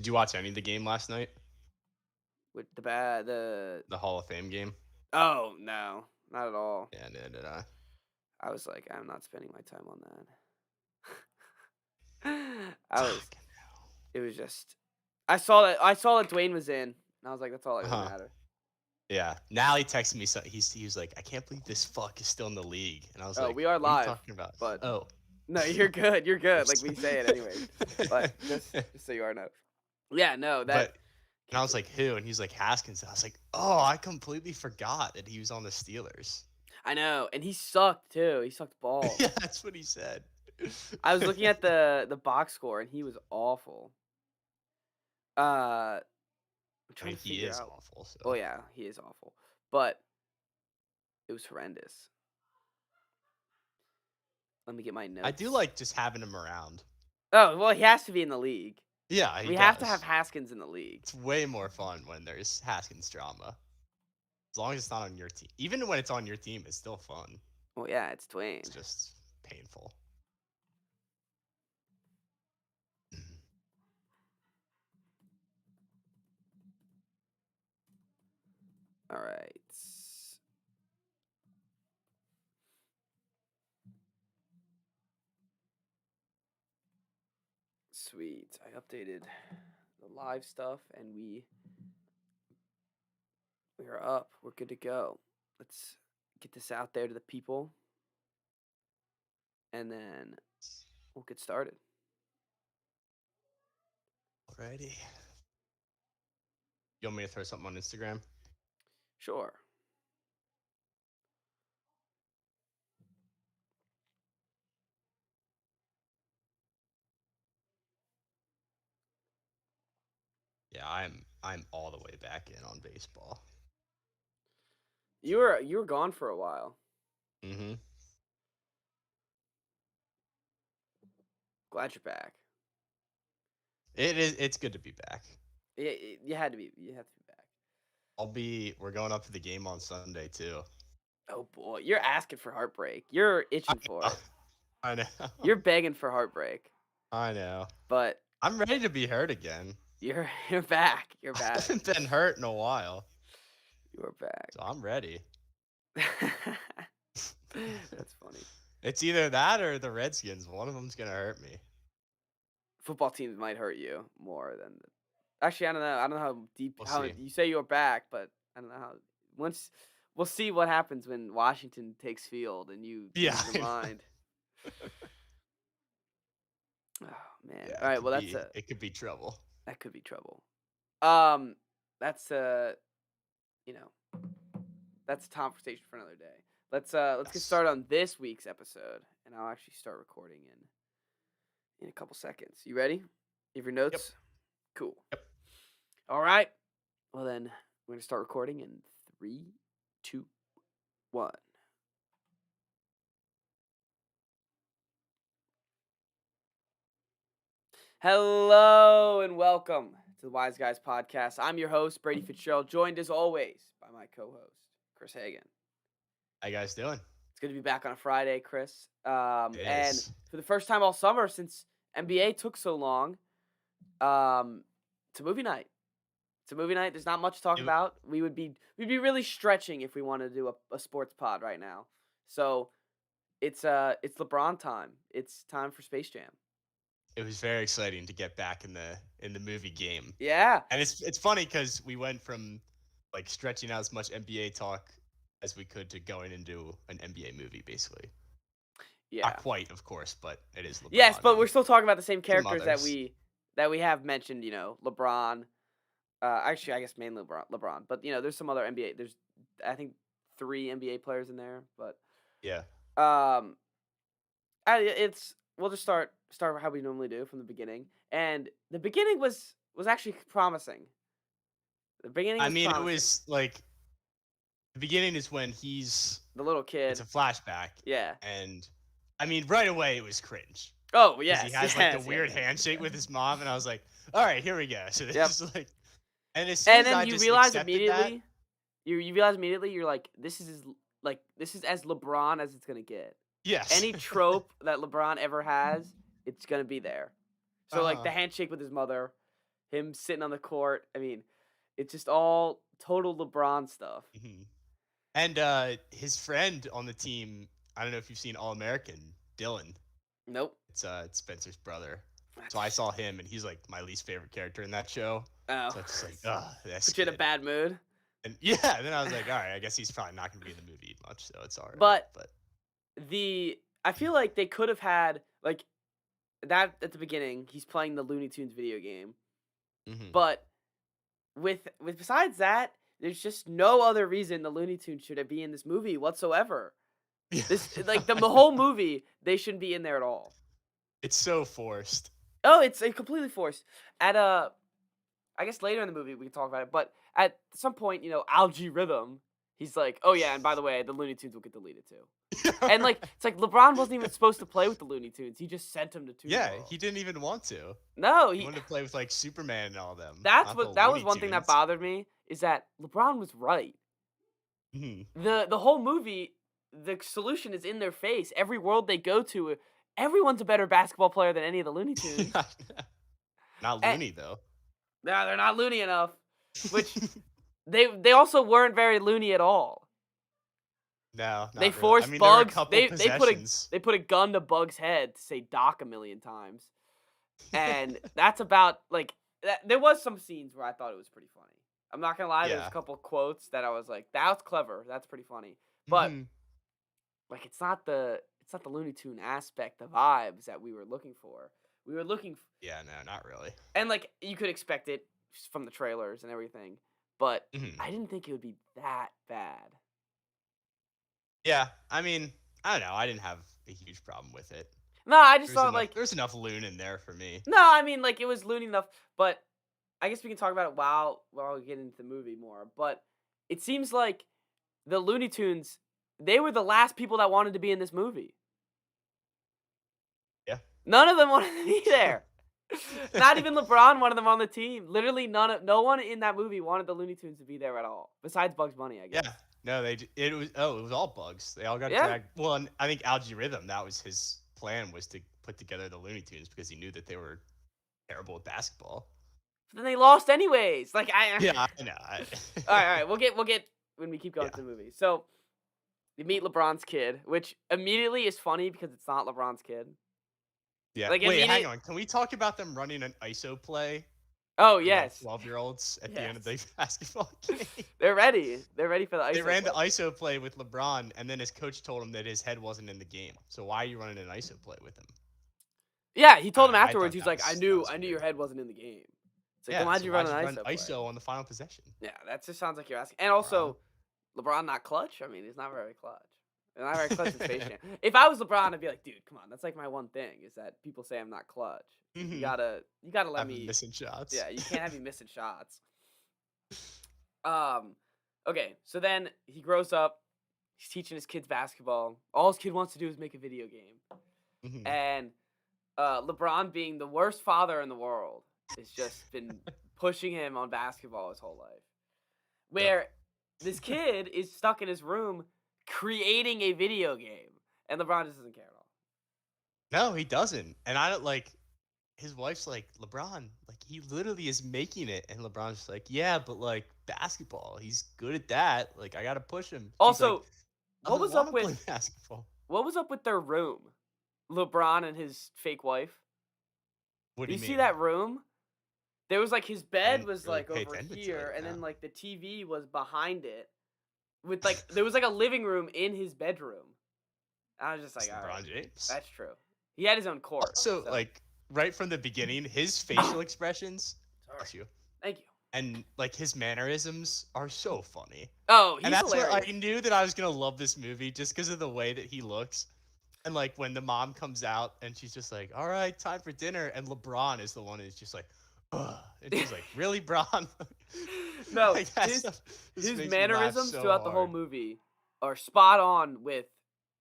Did you watch any of the game last night? With the The Hall of Fame game? oh no, not at all. Yeah, neither did I. I was like, I'm not spending my time on that. I was. Fucking hell. It was just. I saw that Dwayne was in, and I was like, that's all that really Uh-huh. matter. Yeah. Nally texted me. So he was like, I can't believe this fuck is still in the league. And I was Oh, like, we are what are you live, talking about? but Oh. no, you're good. You're good. Like we say it anyways. But just so you are know. Yeah, no, that But and I can't was believe. like, who? And he's like Haskins. And I was like, oh, I completely forgot that he was on the Steelers. I know, and he sucked too. He sucked Yeah, balls. that's what he said. I was looking at the box score, and he was awful. I'm I trying mean, to he figure is out. awful. Oh So yeah, he is awful, but it was horrendous. Let me get my I do notes. like just having him around. Oh well, he has to be in the league. Yeah, he We have to have does. Haskins in the league. It's way more fun when there's Haskins drama. As long as it's not on your team. Even when it's on your team, it's still fun. Well, yeah, it's It's Dwayne. just painful. All right. Sweet. I updated the live stuff, and we are up. We're good to go. Let's get this out there to the people, and then we'll get started. Alrighty. You want me to throw something on Instagram? Sure. Yeah, I'm all the way back in on baseball. You were gone for a while. Mm-hmm. Glad you're back. It's good to be back. Yeah, you had to be. You have to be back. We're going up to the game on Sunday too. Oh boy, you're asking for heartbreak. You're itching for it. I know. You're begging for heartbreak. I know. But I'm ready to be hurt again. you're back. You're I back. haven't been hurt in a while. You're back. So I'm ready. That's funny. It's either that or the Redskins. One of them's gonna hurt me. Football teams might hurt you more than. Actually, I don't know. I don't know how deep We'll how see. you say you're back, but I don't know how. Once we'll see what happens when Washington takes field and you Yeah. lose your mind. Oh man. Yeah, All right. Well, it could be trouble. that could be trouble. Um, that's you know, that's a conversation for another day. Let's get Yes. started on this week's episode, and I'll actually start recording in a couple seconds. You ready? You have your Yep. notes? Cool. Yep. All right. Well then, we're gonna start recording in 3, 2, 1. Hello and welcome to the Wise Guys podcast. I'm your host Brady Fitzgerald, joined as always by my co-host Chris Hagan. How you guys doing? It's good to be back on a Friday, Chris. It And is. for the first time all summer since NBA took so long, it's a movie night. It's a movie night. There's not much to talk It, about. We'd be really stretching if we wanted to do a sports pod right now. So it's LeBron time. It's time for Space Jam. it was very exciting to get back in the movie game. Yeah. And it's funny because we went from like stretching out as much NBA talk as we could to going into an NBA movie, basically. Yeah. Not quite, of course, but it is LeBron. Yes, but we're and still talking about the same some characters others. that we have mentioned, LeBron. Actually, I guess mainly LeBron, but there's some other NBA. There's I think 3 NBA players in there, but Yeah. um, it's we'll just start how we normally do from the beginning, and the beginning was actually promising. The beginning I was mean, it promising. was like the beginning is when The little it's kid, a flashback, yeah. and I mean, right away it was cringe Oh because he yes, has like the yes, yes, weird yes, handshake yes. with his mom, and I was like, all right, here we go. So Yep. this is like, and as soon And as then I you just realize accepted that, immediately, you realize immediately you're like, this is as LeBron as it's gonna get. yes. Any trope that LeBron ever has, it's gonna be there. So like Uh-huh. the handshake with his mother, him sitting on the court. I mean, it's just all total LeBron stuff. Hmm. And his friend on the team, I don't know if you've seen All American, Dylan. Nope. It's Spencer's brother. So I That's- saw him, and he's like my least favorite character in that show. Oh, So it's just like, that's put you in a good. bad mood. And yeah, then I was like, all right, I guess he's probably not gonna be in the movie much, so it's all right. But But I feel like they could have had like that at the beginning. He's playing the Looney Tunes video game, mhm. but with besides that, there's just no other reason the Looney Tunes should be in this movie whatsoever. This like the whole movie, they shouldn't be in there at all. It's so forced. Oh, it's completely forced. At I guess later in the movie we can talk about it, but at some point, Algae Rhythm, he's like, "Oh yeah, and by the way, the Looney Tunes will get deleted too." And like it's like LeBron wasn't even supposed to play with the Looney Tunes. He just sent him to Toon Yeah, World. he didn't even want to. No, He he. wanted to play with like Superman and all them. That's not what the that was Looney one thing that Tunes. bothered me is that LeBron was right. Mhm. The whole movie, the solution is in their face. Every world they go to, everyone's a better basketball player than any of the Looney Tunes. Not Eh, loony though. No, they're not loony enough. Which they also weren't very loony at all. No, They not really. forced I mean, there were a Bugs. couple They possessions. put a gun to Bugs' head to say Doc a million times, and that's about like there was some scenes where I thought it was pretty funny. I'm not gonna lie, there's Yeah. a couple quotes that I was like, "That's clever. That's pretty funny." But Mhm. like, it's not the Looney Tune aspect, the vibes that we were looking for. We were looking, Yeah, no, not really. and like you could expect it just from the trailers and everything, but Mhm. I didn't think it would be that bad. Yeah, I mean, I don't know. I didn't have a huge problem with it. No, I just There's thought enough. like There's enough loon in there for me. no, I mean like it was loony enough, but I guess we can talk about it while we get into the movie more. But it seems like the Looney Tunes, they were the last people that wanted to be in this movie. Yeah. None of them wanted to be there. Not even LeBron wanted them on the team. Literally no one in that movie wanted the Looney Tunes to be there at all. Besides Bugs Bunny, I guess. Yeah. No, it was it was all Bugs. They all got Yeah. dragged. Well, and I think Algae Rhythm, that was his plan, was to put together the Looney Tunes because he knew that they were terrible at basketball. But then they lost anyways. Like Yeah, I know. all right. We'll get when we keep going Yeah. to the movie. So you meet LeBron's kid, which immediately is funny because it's not LeBron's kid. Yeah. Like, Wait, hang immediate- on. Can we talk about them running an ISO play? Oh for, like, yes, 12-year-olds at the end of Yes. the basketball game. they're ready. They're ready for the ISO. They ran the play. ISO play with LeBron, and then his coach told him that his head wasn't in the game. So why are you running an ISO play with him? Yeah, he told him I thought afterwards. He's that like, was- I that knew was your weird. head wasn't in the game. It's like, Yeah, then why'd so you run why'd an you ISO? play? on the final possession? Yeah, that just sounds like you're asking. And also, LeBron not clutch. I mean, he's not very clutch. He's not very clutch in Space Jam. If I was LeBron, I'd be like, dude, come on. That's like my one thing is that people say I'm not clutch. You Mhm. gotta let I've been me. missing shots. Yeah, you can't have me missing shots. Okay, so then he grows up. He's teaching his kids basketball. All his kid wants to do is make a video game. Mhm. And LeBron, being the worst father in the world, has just been pushing him on basketball his whole life. Where this kid is stuck in his room creating a video game, and LeBron just doesn't care at all. No, he doesn't. And I don't like. His wife's like, LeBron, like he literally is making it, and LeBron's just like, yeah, but like basketball, he's good at that. Like I gotta push him. She's Also, like, what was up "Doesn't wanna with play basketball? what was up with their room? LeBron and his fake wife. What Do do you you see mean? that room? There was like his bed didn't was really like pay over attention to here, it, and then no. like the TV was behind it. With like there was like a living room in his bedroom. I was just It's like, all LeBron right, James. that's true. He had his own court. Also, so- like right from the beginning, his facial expressions, Sorry. bless you, Thank you. and like his mannerisms are so funny. Oh, he's And that's hilarious. where I knew that I was gonna love this movie just because of the way that he looks. And like when the mom comes out and she's just like, "All right, time for dinner," and LeBron is the one who's just like, "Ugh," and she's like, "Really, Bron?" No, Like, that his- stuff just His makes me laugh mannerisms so throughout the whole hard. movie are spot on with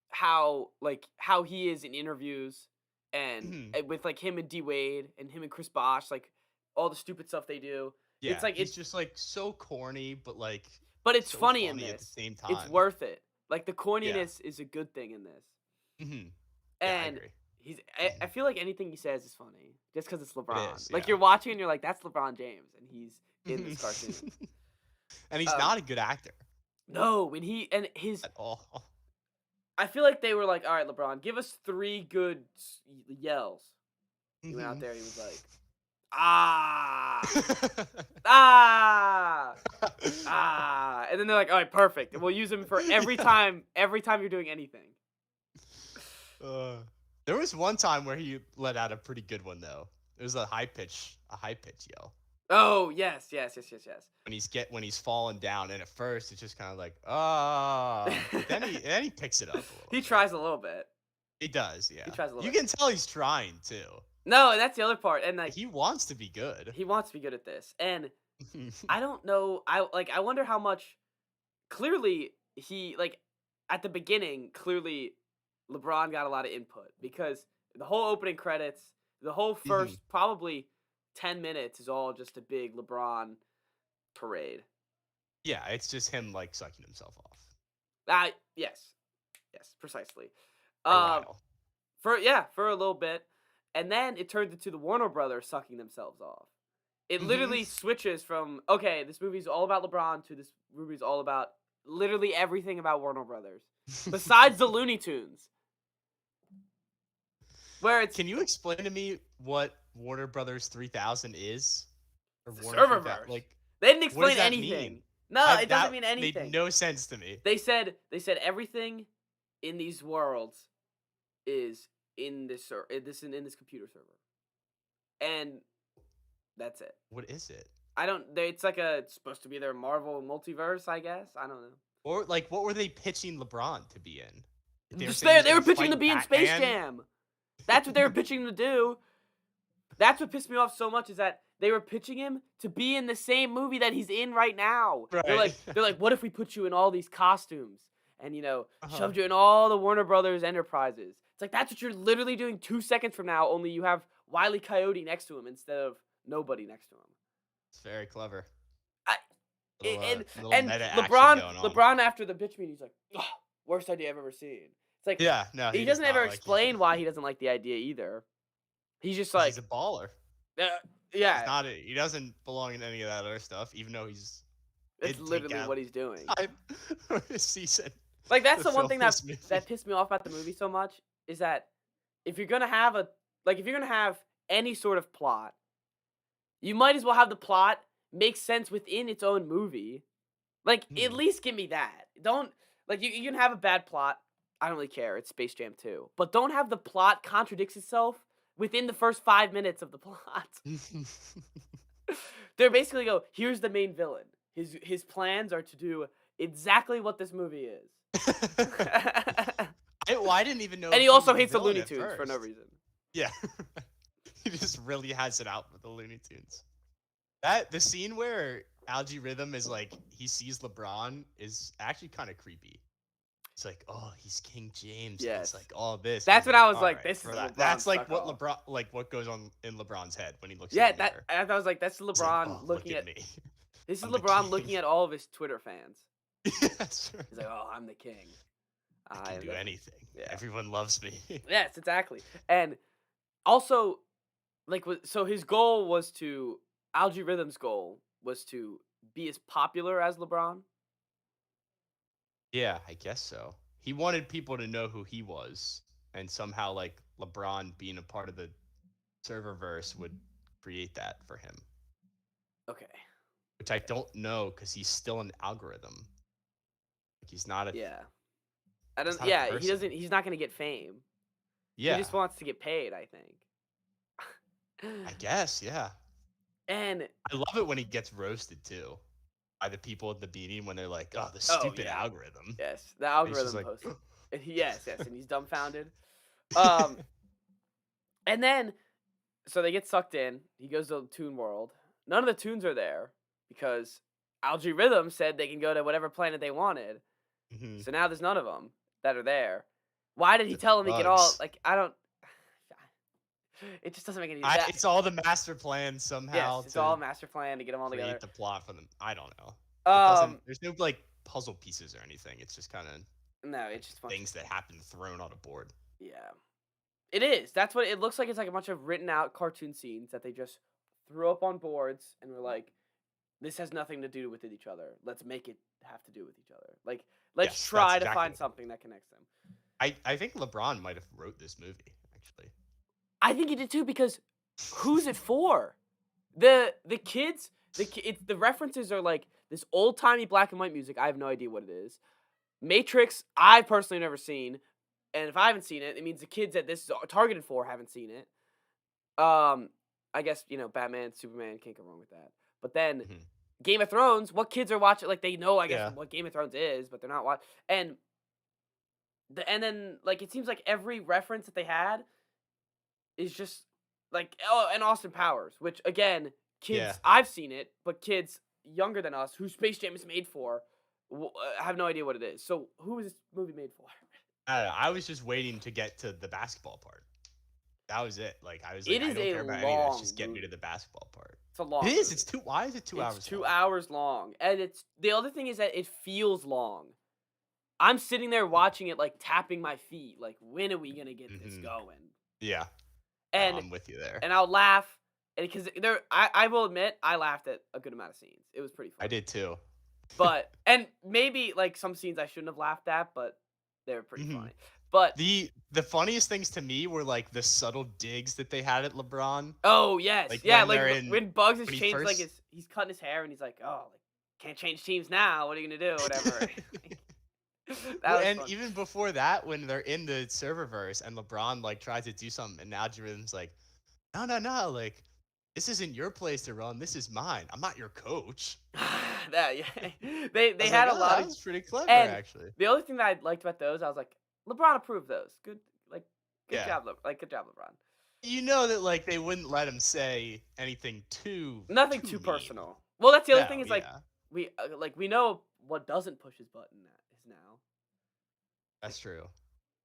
how he is in interviews and Mhm. with like him and D Wade and him and Chris Bosh, like all the stupid stuff they do. Yeah, it's like it's just like so corny, but like but it's so funny in at the this. same time. It's worth it. Like the corniness is a good thing in this. Mhm. Yeah, I And agree. I feel like anything he says is funny just because it's It LeBron. is, Like yeah. you're watching and you're like, that's LeBron James, and he's in this cartoon. And he's Um, not a good actor no, when he and his, at all. I feel like they were like, all right, LeBron, give us 3 good yells. He went out Mhm. there and he was like, ah, ah, ah, and then they're like, all right, perfect, and we'll use him for every time you're doing anything. Uh, there was one time where he let out a pretty good one though. It was a high pitch yell Oh yes. when he's falling down, and at first it's just kind of like but then he picks it up a little He bit. tries a little bit. He does, yeah. He tries a little You bit. can tell he's trying too. No, and that's the other part, and like He wants to be good. he wants to be good at this, and I don't know. I wonder how much. Clearly, he like at the beginning. Clearly, LeBron got a lot of input because the whole opening credits, the whole first probably 10 minutes is all just a big LeBron parade. Yeah, it's just him like sucking himself off Yes, precisely. for a while. For a little bit, and then it turns into the Warner Brothers sucking themselves off. It literally switches from okay, this movie's all about LeBron to this movie's all about literally everything about Warner Brothers besides the Looney Tunes. Where it's Can you explain to me what Warner Brothers 3000 is? Or the Warner 3000 Serververse. like They didn't what does explain that anything. mean? No, it doesn't That mean anything. made no sense to me. They said everything in these worlds is in this in this computer server, and that's it. What is it? I don't. It's like it's supposed to be their Marvel multiverse, I guess. I don't know. Or like what were they pitching LeBron to be in? They were Just saying he's they were gonna pitching to fight be in Space Batman? Jam. That's what they were pitching him to do. That's what pissed me off so much is that they were pitching him to be in the same movie that he's in right now. Right. They're like, what if we put you in all these costumes and Uh-huh. shoved you in all the Warner Brothers enterprises? It's like that's what you're literally doing 2 seconds from now. Only you have Wile E. Coyote next to him instead of nobody next to him. It's very clever. I- Little, and meta action LeBron going on. LeBron after the bitch meeting, he's like, "Ugh, worst idea I've ever seen. It's like Yeah, no, he does doesn't not ever like it. explain why he doesn't like the idea either. He's just like, He's a baller. yeah, He's not. He doesn't belong in any of that other stuff, even though he's. that's did take literally out what he's doing. time for his season. Like that's to the one film thing this movie. that pissed me off about the movie so much is that if you're gonna have any sort of plot, you might as well have the plot make sense within its own movie. Like at least give me that. Don't like you can have a bad plot. I don't really care. It's Space Jam 2. But don't have the plot contradicts itself within the first 5 minutes of the plot. They basically go, here's the main villain. His plans are to do exactly what this movie is. I didn't even know. And he if also was hates the villain Looney at Tunes for no first. reason. Yeah, he just really has it out with the Looney Tunes. The scene where Algae Rhythm is like he sees LeBron is actually kind of creepy. It's like, oh, he's King James. Yeah, Yes. it's like all this. That's I'm what I was like, alright, this for is that. LeBron, That's like suck what off. LeBron, like what goes on in LeBron's head when he looks. Yeah, in the mirror. I was like, that's He's like, LeBron "Oh, looking look at me. this is I'm the LeBron king." looking at all of his Twitter fans. That's right. He's like, oh, I'm the king. I can do anything. Yeah. Everyone loves me. Yes, exactly. And also, like, so his goal was to Algae Rhythm's goal was to be as popular as LeBron. Yeah, I guess so. He wanted people to know who he was, and somehow like LeBron being a part of the serververse would create that for him, Okay. which I don't know because he's still an algorithm. Like he's not a Yeah. I don't. not a Yeah, he person. doesn't. He's not gonna get fame. yeah. He just wants to get paid, I think. I guess yeah. And I love it when he gets roasted too by the people at the meeting when they're like, "Oh, the stupid yeah. algorithm." yes, the And he's just algorithm like, post. Yes, and he's dumbfounded. And then, so they get sucked in. He goes to the Toon World. None of the Toons are there because Algae Rhythm said they can go to whatever planet they wanted. Mhm. So now there's none of them that are there. Why did he The tell them he could all bugs. like? I don't. It just doesn't make any sense. It's all the master plan somehow. Yes, it's to all a master plan to get them all together. create the plot for them. I don't know. It doesn't- Um, there's no like puzzle pieces or anything. It's just kind of no, it's just fun. things that happen thrown on a board. Yeah, It is. That's what it looks like. It's like a bunch of written out cartoon scenes that they just threw up on boards and were like, "This has nothing to do with each other. Let's make it have to do with each other. Like, let's Yes, that's try to exactly find what something that connects them." I think LeBron might have wrote this movie, actually. I think he did too because who's it for? The kids, the references are like this old timey black and white music. I have no idea what it is. Matrix, I personally never seen, and if I haven't seen it, it means the kids that this is targeted for haven't seen it. I guess Batman, Superman can't go wrong with that. But then Mhm. Game of Thrones, what kids are watching? Like they know, I guess, Yeah. what Game of Thrones is, but they're not watching. And then like it seems like every reference that they had is just like and Austin Powers, which again, Yeah. kids I've seen it, but kids younger than us who Space Jam is made for have no idea what it is. So who is this movie made for? I don't know, I was just waiting to get to the basketball part. That was it. Like, I was like, It "I is don't a care about any of this, long just get me to movie. the basketball part." It's a long It is, movie. it's 2 why is it 2 It's hours 2 long? hours long, and it's the other thing is that it feels long. I'm sitting there watching it, like, tapping my feet, like, "When are we gonna get this Mhm. going?" Yeah. No, And I'm with you there. and I'll laugh, and because I will admit, I laughed at a good amount of scenes. It was pretty I funny. did too. But and maybe, like, some scenes I shouldn't have laughed at, but they were pretty Mhm. funny. But The funniest things to me were, like, the subtle digs that they had at LeBron, oh, yes. like, Yeah, when like, they're in when Bugs has when he changed, like, first he's cutting his hair, and he's like, "Oh, like, can't change teams now. What are you gonna do?" Whatever. That Well, was and fun. even before that, when they're in the serververse and LeBron, like, tries to do something and Algorithm's like, "No, no, no, like, this isn't your place to run, this is mine. I'm not your coach." That yeah. I They was like, had a "Oh, lot that of was pretty clever, and actually." the other thing that I liked about those, I was like, LeBron approved those. Good like good Yeah. job, good job, LeBron. You know that, like, they wouldn't let him say anything Nothing too too mean. personal. Well, that's the other thing No, is like yeah, we know what doesn't push his button is now. that's true.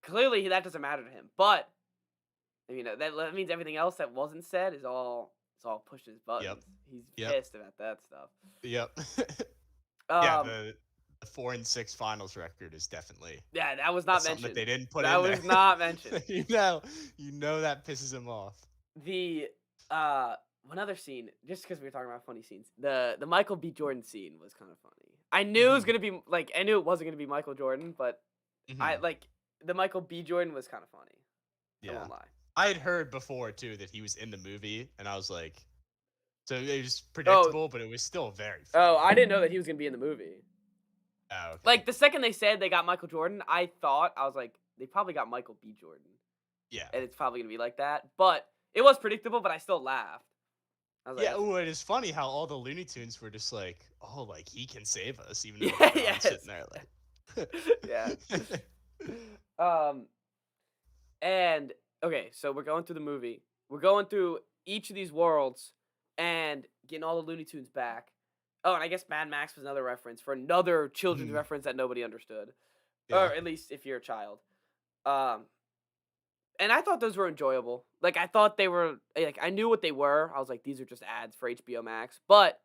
Clearly that doesn't matter to him. But that means everything else that wasn't said is all pushing his Yep, buttons. He's yep, pissed about that stuff. yep. Yeah, Um the 4-6 finals record is definitely yeah, that was not that's something that mentioned. they didn't put That in there. was not mentioned. You know that pisses him off. The one other scene, just because we were talking about funny scenes, the Michael B. Jordan scene was kind of funny. I knew it was Mhm, gonna be like I knew it wasn't gonna be Michael Jordan, but I mhm, like the Michael B. Jordan was kind of funny. I yeah. won't lie. I had heard before too that he was in the movie, and I was like, so it was Oh, predictable, but it was still very oh, funny. I didn't know that he was gonna be in the movie. Oh, okay. Like the second they said they got Michael Jordan, I was like, they probably got Michael B. Jordan, Yeah. and it's probably gonna be like that. But it was predictable, but I still laughed. I was like, Yeah, that's well, it is funny how all the Looney Tunes were just like, "Oh, like he can save us," even though yeah, LeBron's yes, sitting there like. yeah. Um, And okay, so we're going through the movie. We're going through each of these worlds and getting all the Looney Tunes back. Oh, and I guess Mad Max was another reference for another children's Mhm, reference that nobody understood, yeah. or at least if you're a child. Um, and I thought those were enjoyable. Like I thought they were like I knew what they were. I was like, these are just ads for HBO Max, but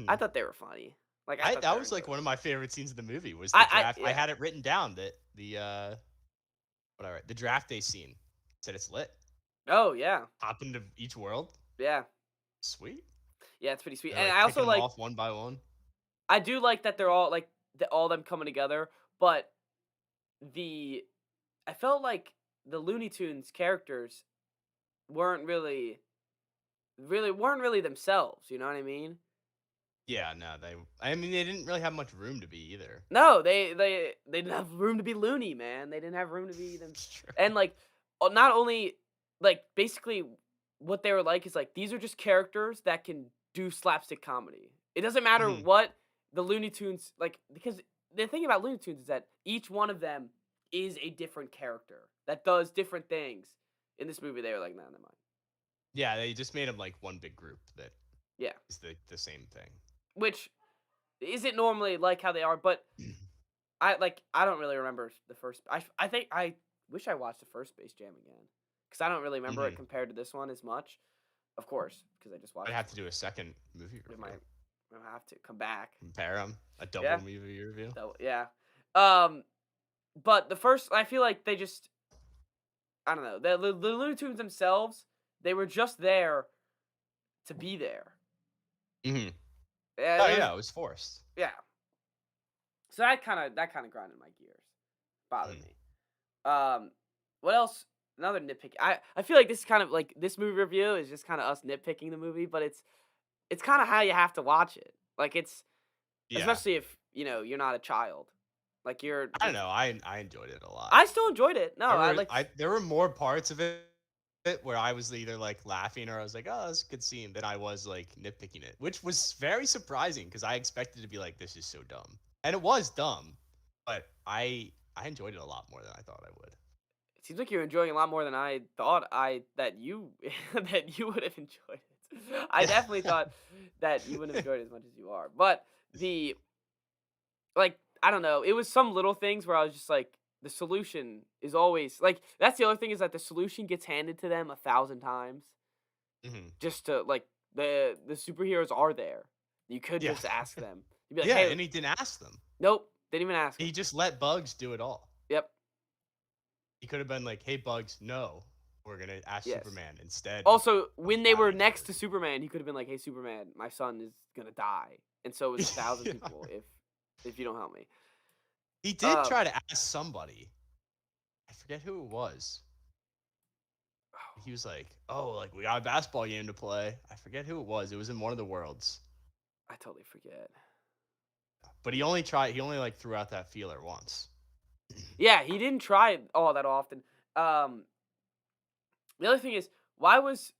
I Mhm. thought they were funny. Like I I thought they that were was like one of enjoyable. my favorite scenes of the movie was the draft. I Yeah. had it written down that what I write the draft day scene said it's lit. Oh yeah, Hop into each world, yeah, sweet. yeah. It's pretty sweet. They're And like I picking also them like off one by one. I do like that they're all like all them coming together, but the I felt like the Looney Tunes characters weren't weren't really themselves, you know what I mean? Yeah, no, I mean, they didn't really have much room to be either. No, they didn't have room to be loony, man. They didn't have room to be them. It's true. And like not only like basically what they were like is like these are just characters that can do slapstick comedy. It doesn't matter Mhm. what the Looney Tunes like because the thing about Looney Tunes is that each one of them is a different character that does different things. In this movie, they were like, nah, never mind. Yeah, they just made them like one big group that Yeah. is the same thing. Which isn't normally like how they are, but I don't really remember the first. I think I wish I watched the first Space Jam again because I don't really remember it Mhm. compared to this one as much. Of course, because I just I'd watched have this to one. do a second movie We review. might we'll have to come back. Compare them, a double Yeah, movie review. so yeah. Um, but the first, I feel like they just I don't know. The Looney Tunes themselves, they were just there to be there. Hmm. Yeah, Oh there was yeah, it was forced. yeah. So that kind of grinded my gears, bothered Mhm. me. What else? Another nitpick. I feel like this is kind of like this movie review is just kind of us nitpicking the movie, but it's kind of how you have to watch it. Like it's Yeah. especially if you're not a child, like I don't know. I enjoyed it a lot. I still enjoyed it. No, I like. There were more parts of it where I was either like laughing or I was like, oh, that's a good scene, than I was like nitpicking it, which was very surprising because I expected to be like, this is so dumb, and it was dumb, but I enjoyed it a lot more than I thought I would. It seems like you're enjoying it a lot more than I thought that you that you would have enjoyed it. I definitely thought that you wouldn't have enjoyed it as much as you are. But the like I don't know, it was some little things where I was just like the solution is always like that's the other thing is that the solution gets handed to them 1,000 times Hmm. just to like the superheroes are there. You could Yeah, just ask them. You'd be like, yeah, "Hey, and he didn't ask them. nope, didn't even ask them." He just let Bugs do it all. Yep. He could have been like, hey, Bugs, no, we're gonna ask Yes. Superman instead Also, of when they were firing next everybody. to Superman, he could have been like, "Hey, Superman, my son is gonna die, and so is 1,000 Yeah. people if you don't help me." He did Um, try to ask somebody. I forget who it was. He was like, "Oh, like we got a basketball game to play." I forget who it was. It was in one of the worlds. I totally forget. But he only tried. He only like threw out that feeler once. Yeah, he didn't try it all that often. Um, the other thing is, why was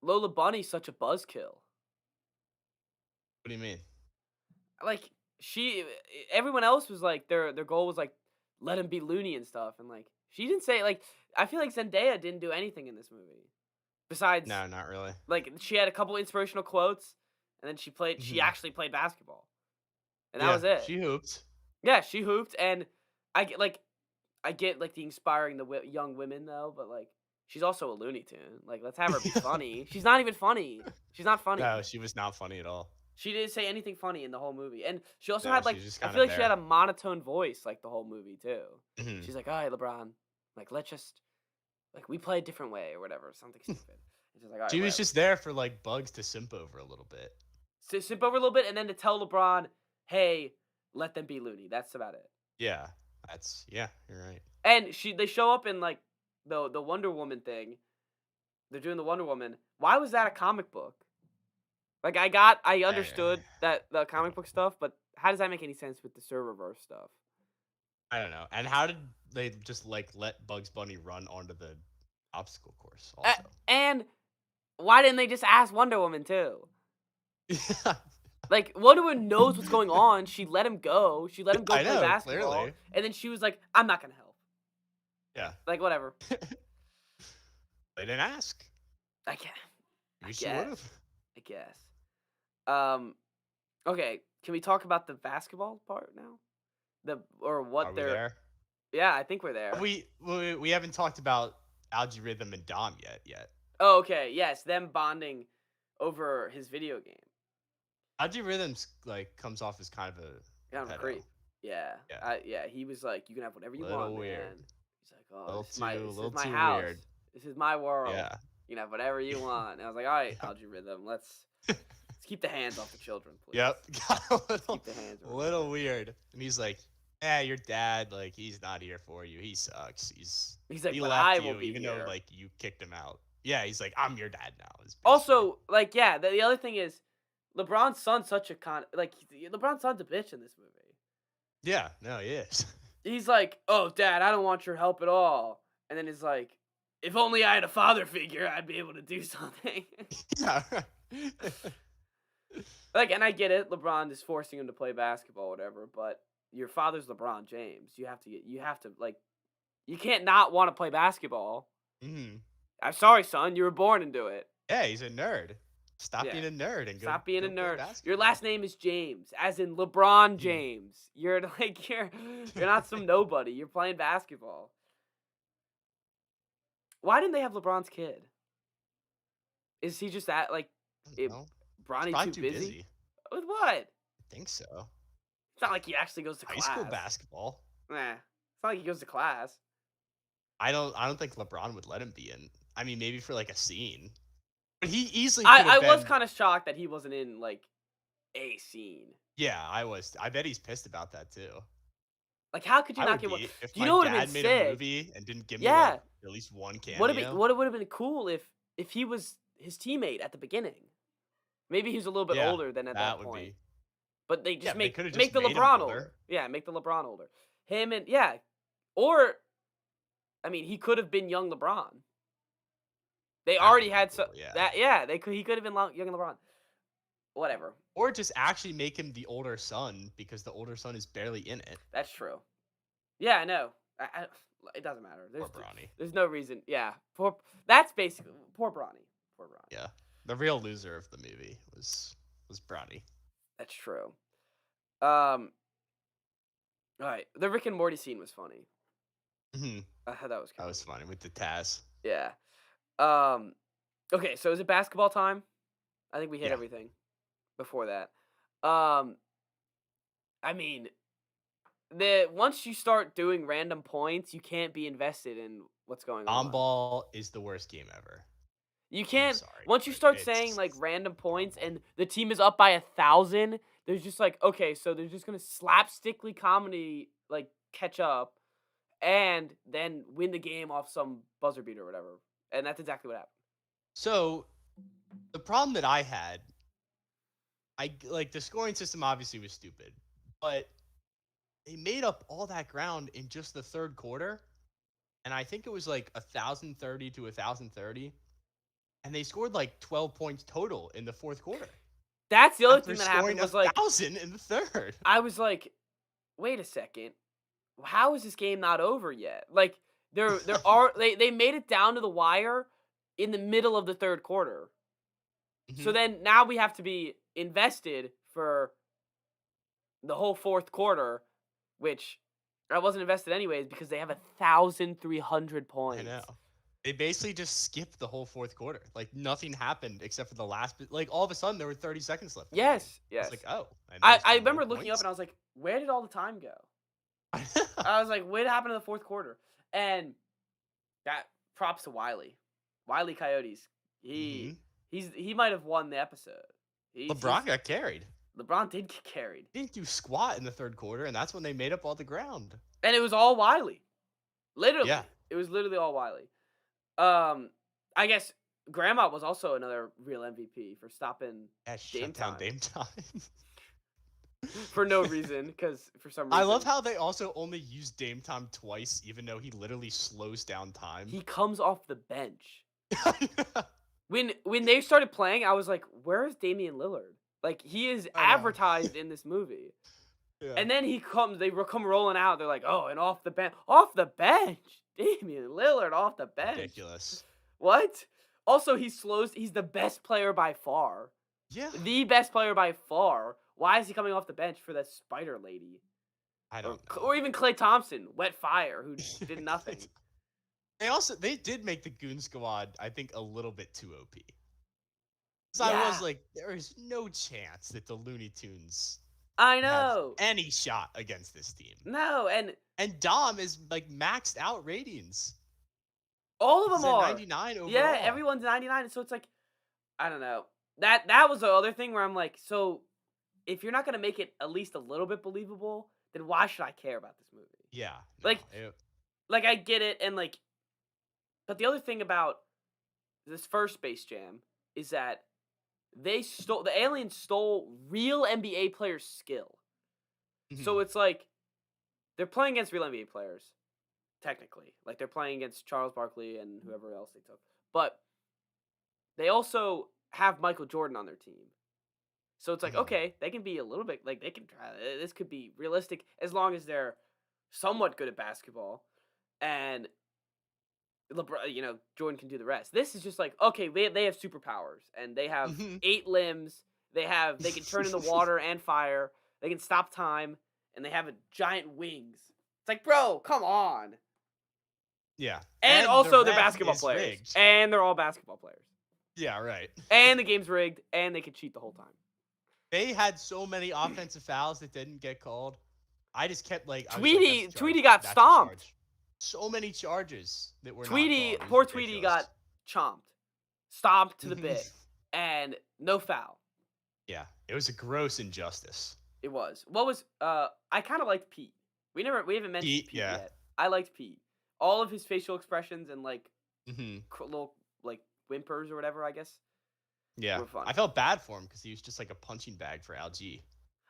Lola Bunny such a buzzkill? What do you mean? Like everyone else was like their goal was like let him be loony and stuff, and like she didn't say like I feel like Zendaya didn't do anything in this movie besides No, not really. like she had a couple inspirational quotes, and then she Hmm. actually played basketball, and that Yeah, was it. she hooped. Yeah, she hooped, and I get like the inspiring the young women though, but like she's also a Looney Tune. Like let's have her be funny. She's not even funny. She's not funny. No, she was not funny at all. She didn't say anything funny in the whole movie, and she also No, had she like was just I kind feel of like she had there. a monotone voice like the whole movie too. Hmm. She's like, "All right, LeBron, like let's just like we play a different way or whatever, something stupid." And she's like, "All right, She was whatever." just there for like Bugs to simp over a little bit. So sip over a little bit, and then to tell LeBron, "Hey, let them be loony." That's about it. Yeah, yeah. You're right. And they show up in like the Wonder Woman thing. They're doing the Wonder Woman. Why was that a comic book? Like I I, understood that the I comic don't book know. stuff, but how does that make any sense with the Serververse stuff? I don't know. And how did they just like let Bugs Bunny run onto the obstacle course? Also, And why didn't they just ask Wonder Woman too? yeah, Like Wonder Woman knows what's going on. She let him go. She let him go I play know basketball, clearly. and then she was like, "I'm not gonna help." Yeah, Like whatever. they didn't ask. I can I Maybe she would guess. have. I guess. Um. Okay. Can we talk about the basketball part now? The or Are what we they're. there? Yeah, I think we're there. We haven't talked about Algae Rhythm and Dom yet. Oh, okay. Yes, them bonding over his video game. Algae Rhythm's like comes off as kind of Kind a of a pedo. creep. Yeah. Yeah, Yeah. He was like, "You can have whatever you want, little weird. man." He's like, "Oh, A this is little my too house. weird. This is my world. Yeah. You can have whatever you want." And I was like, "All right, Algae Rhythm, let's keep the hands off the children, please. Yep. Got a Let's keep the hands a around little them." weird. And he's like, "Eh, your dad, like, he's not here for you. He sucks. He's like, He "But I left will you, be even though here." like you kicked him out." Yeah, he's like, "I'm your dad now." Is basically. Also, like, yeah, the other thing is, LeBron's son's such a LeBron's son's a bitch in this movie. Yeah, no, he is. He's like, "Oh, Dad, I don't want your help at all," and then he's like, "If only I had a father figure, I'd be able to do something." Yeah. Like, and I get it, LeBron is forcing him to play basketball, or whatever. But your father's LeBron James. You have to like, you can't not want to play basketball. Mhm. I'm sorry, son, you were born into it. Yeah, he's a nerd. Stop Yeah. being a nerd and Stop being a go play nerd. Your basketball. last name is James, as in LeBron Mhm. James. You're like you're not some nobody. You're playing basketball. Why didn't they have LeBron's kid? Is he just that like, it, Well, he's Bronny probably too too busy? busy. With what? I think so. It's not like he actually goes to High school class. basketball. Nah. It's not like he goes to class. I don't think LeBron would let him be in. I mean, maybe for like a scene, but he easily could I have was been. kind of shocked that he wasn't in like a scene. Yeah, I was. I bet he's pissed about that too. Like, how could you I not would get one? be if Do you my know what would have been dad made a sick? movie and didn't give me like Yeah, at least one would have been cameo. what would have been cool if he was his teammate at the beginning. Maybe he was a little bit Yeah, older than at that that would point. be. But they Yeah, just they make could have make just the made him LeBron older. older. Yeah, make the LeBron older. Him and yeah, or I mean, he could have been young LeBron. They That would already have been had cool. Yeah. that. Yeah, he could have been young LeBron. Whatever. Or just actually make him the older son because the older son is barely in it. That's true. Yeah, I know. It doesn't matter. Poor Bronny. There's no reason. Yeah, that's basically poor Bronny. Poor Bronny. Yeah. The real loser of the movie was Bronny. That's true. All right. The Rick and Morty scene was funny. Mhm. I thought that was That was funny with the Taz. yeah. Okay, so is it basketball time? I think we hit Yeah. everything before that. Um, I mean, once you start doing random points, you can't be invested in what's going on. On-ball is the worst game ever. You can't. sorry, Once you but start saying like it's random points horrible. and the team is up by 1,000, there's just like okay, so they're just gonna slapstickly comedy like catch up, and then win the game off some buzzer beater or whatever, and that's exactly what happened. So, the problem that I had, like the scoring system obviously was stupid, but they made up all that ground in just the third quarter, and I think it was like 1,030 to 1,030, and they scored like 12 points total in the fourth quarter. That's the other After thing that scoring happened was like 1,000 in the third. I was like, wait a second, how is this game not over yet? Like there are they made it down to the wire in the middle of the third quarter. So Mhm. then now we have to be invested for the whole fourth quarter, which I wasn't invested anyways because they have 1,300 points. I know. They basically just skipped the whole fourth quarter. Like nothing happened except for the last bit. Like all of a sudden there were 30 seconds left. in the game. Yes, yes. It's like, oh, and I there's no remember more looking up points? and I was like, where did all the time go? I I was like, what happened in the fourth quarter? And that props to Wiley. Wiley Coyotes. Mhm. He might have won the episode. LeBron got carried. LeBron did get carried. He didn't do squat in the third quarter, and that's when they made up all the ground. And it was all Wiley. Literally. Yeah. It was literally all Wiley. I guess Grandma was also another real MVP for stopping Yeah, Dame shut down time. Dame time. for no reason, because for some reason I love how they also only use Dame time twice, even though he literally slows down time. he comes off the bench. When they started playing, I was like, "Where is Damian Lillard? Like he is I know. advertised in this movie." Yeah. And then they come rolling out. They're like, "Oh, and off the bench, Damian Lillard off the bench. Ridiculous. What? Also, he's the best player by far. Yeah. The best player by far. Why is he coming off the bench for that Spider Lady? I don't know. Or even Klay Thompson, wet fire, who did nothing. They did make the Goon Squad, I think, a little bit too OP. So I Yeah. was like, there is no chance that the Looney Tunes I have know. any shot against this team. No, and Dom is like maxed out ratings. all of He's them at are. 99 overall. Yeah, everyone's 99. So it's like, I don't know. That was the other thing where I'm like, so if you're not gonna make it at least a little bit believable, then why should I care about this movie? Yeah. Like- it- Like I get it, and like, but the other thing about this first Space Jam is that the aliens stole real NBA players' skill. So mhm. it's like they're playing against real NBA players, technically. Like they're playing against Charles Barkley and whoever else they took. But they also have Michael Jordan on their team. So it's like, Mhm. okay, they can be a little bit like they can try this could be realistic as long as they're somewhat good at basketball and LeBron, Jordan can do the rest. This is just like, okay, they have superpowers and they have Mhm. 8 limbs. They can turn into water and fire. They can stop time and they have a giant wings. It's like, bro, come on. Yeah. And the also they're ref basketball is players. rigged. And they're all basketball players. Yeah, right. And the game's rigged and they can cheat the whole time. They had so many offensive fouls that didn't get called. I just kept like I was like, Tweety that's a charge. got That's a stomped. charge. so many charges that were not Tweety, called. It was poor Tweety ridiculous. got chomped, stomped to the Mhm. bit, and no foul. Yeah, it was a gross injustice. It was. What was I kind of liked Pete. We haven't mentioned Pete, Pete yeah. yet. I liked Pete. All of his facial expressions and like Hmm. little like whimpers or whatever, I guess, Yeah, were fun. I felt bad for him because he was just like a punching bag for LG.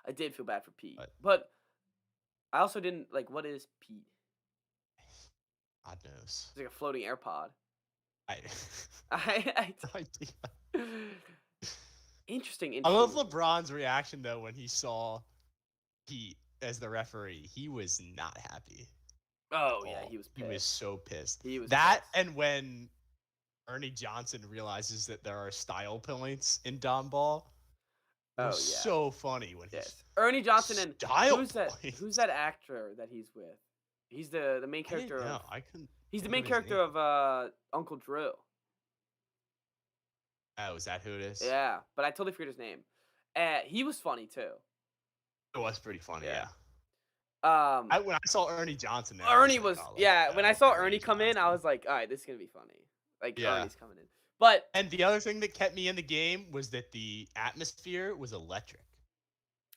I did feel bad for Pete, But but I also didn't like. What is Pete? God knows. It's like a floating AirPod. I, I, no idea. I interesting. I love Interesting. LeBron's reaction though when he saw Pete as the referee. He was not happy. Oh at yeah, all. he was He was pissed. so pissed. He was That pissed. and when Ernie Johnson realizes that there are style points in Dom Ball Oh was yeah. so funny when he's Yes. Ernie Johnson and style who's that? points. Who's that actor that he's with? He's the main I character didn't know. of. I couldn't. He's the think main of his character name. of Uncle Drew. Oh, is that who it is? Yeah, but I totally forget his name. He was funny too. It was pretty funny. Yeah. Yeah. Um, When I saw Ernie Johnson, there, Ernie I was, was like, oh, yeah. When I saw Ernie come in, I Johnson. was like, all right, this is gonna be funny. Like Yeah. Ernie's coming in. But And the other thing that kept me in the game was that the atmosphere was electric.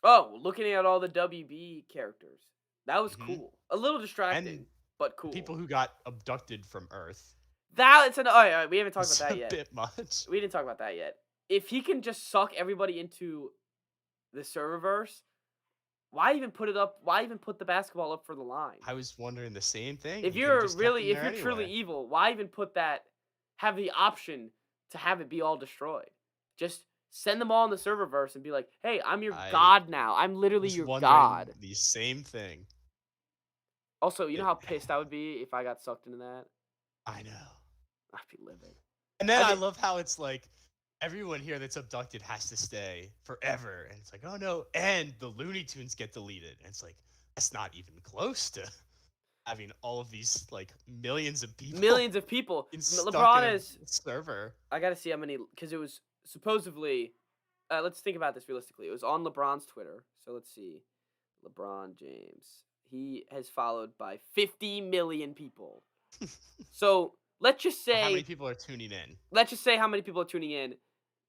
oh, looking at all the WB characters, that was Mhm. cool. A little distracting, And but cool. people who got abducted from Earth. That's an. All right, we haven't talked It's about a that yet. bit much. We didn't talk about that yet. If he can just suck everybody into the serververse, why even put it up? Why even put the basketball up for the line? I was wondering the same thing. If He could've you're just kept really, them if there you're truly anyway. evil, why even put that? Have the option to have it be all destroyed. Just send them all in the serververse and be like, "Hey, I'm your I god now. I'm literally was your wondering god." the same thing. Also, you know It- how pissed I would be if I got sucked into that. I know. I'd be livid. And then I think- love how it's like everyone here that's abducted has to stay forever, and it's like, oh no, and the Looney Tunes get deleted, and it's like that's not even close to having all of these like millions of people. Millions of people. stuck LeBron in a is. server. I gotta see how many, because it was supposedly. Let's think about this realistically. It was on LeBron's Twitter, so let's see. LeBron James. He has followed by 50 million people. So let's just How many say, people are tuning in? let's just say how many people are tuning in.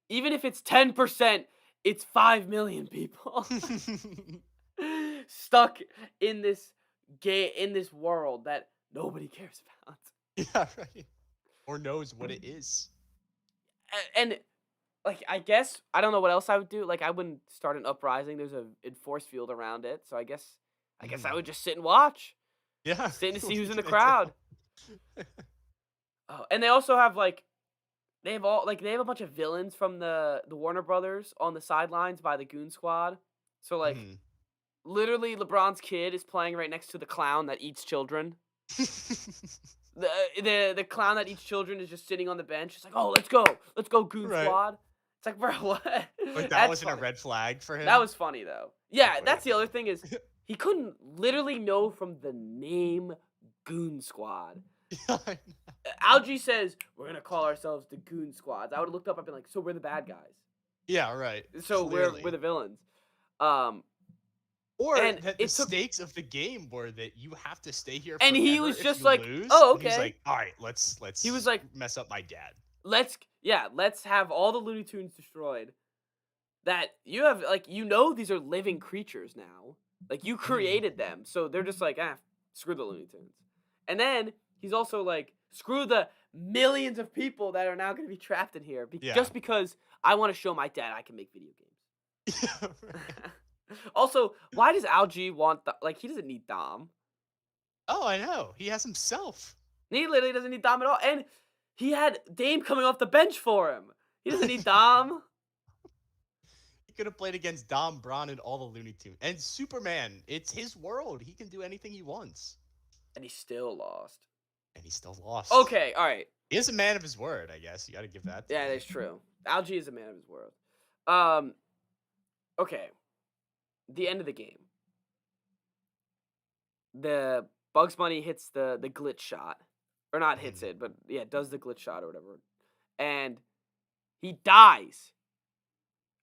Even if it's 10%, it's 5 million people stuck in this world that nobody cares about. Yeah, right. Or knows what it is. And like, I guess I don't know what else I would do. Like, I wouldn't start an uprising. There's a force field around it, so I guess I would just sit and watch, Yeah. sit and what see are who's you in the gonna crowd. do? Oh, and they also have like they have a bunch of villains from the Warner Brothers on the sidelines by the Goon Squad. So like Mhm. literally LeBron's kid is playing right next to the clown that eats children. The clown that eats children is just sitting on the bench. It's like, oh, let's go Goon Right. Squad. It's like, bro, what? Like that That's wasn't a funny. red flag for him. That was funny though. Yeah, Oh, that's the yeah. other thing is he couldn't literally know from the name Goon Squad. Algie says we're gonna call ourselves the Goon Squads. I would have looked up. I've been like, so we're the bad guys. Yeah, right. So Clearly. we're the villains. Or and that the it took- stakes of the game were that you have to stay here. And he forever was if just you like, lose. "Oh, And he's okay." like, all right, let's. He was like, mess up my dad. let's have all the Looney Tunes destroyed. That you have these are living creatures now. Like you created them, so they're just like screw the Looney Tunes. And then he's also like screw the millions of people that are now going to be trapped in here just because I want to show my dad I can make video games. Yeah, right. Also, why does Algie want he doesn't need Dom. Oh, I know. He has himself. He literally doesn't need Dom at all. And he had Dame coming off the bench for him. He doesn't need Dom. He could have played against Dom, Braun, and all the Looney Tunes. And Superman. It's his world. He can do anything he wants. And he still lost. And he still lost. Okay, all right. He is a man of his word, I guess. You got to give that to Yeah, him. that's true. Algie is a man of his word. Okay. The end of the game. The Bugs Bunny hits the glitch shot. Or not hits it, but yeah, does the glitch shot or whatever. And he dies.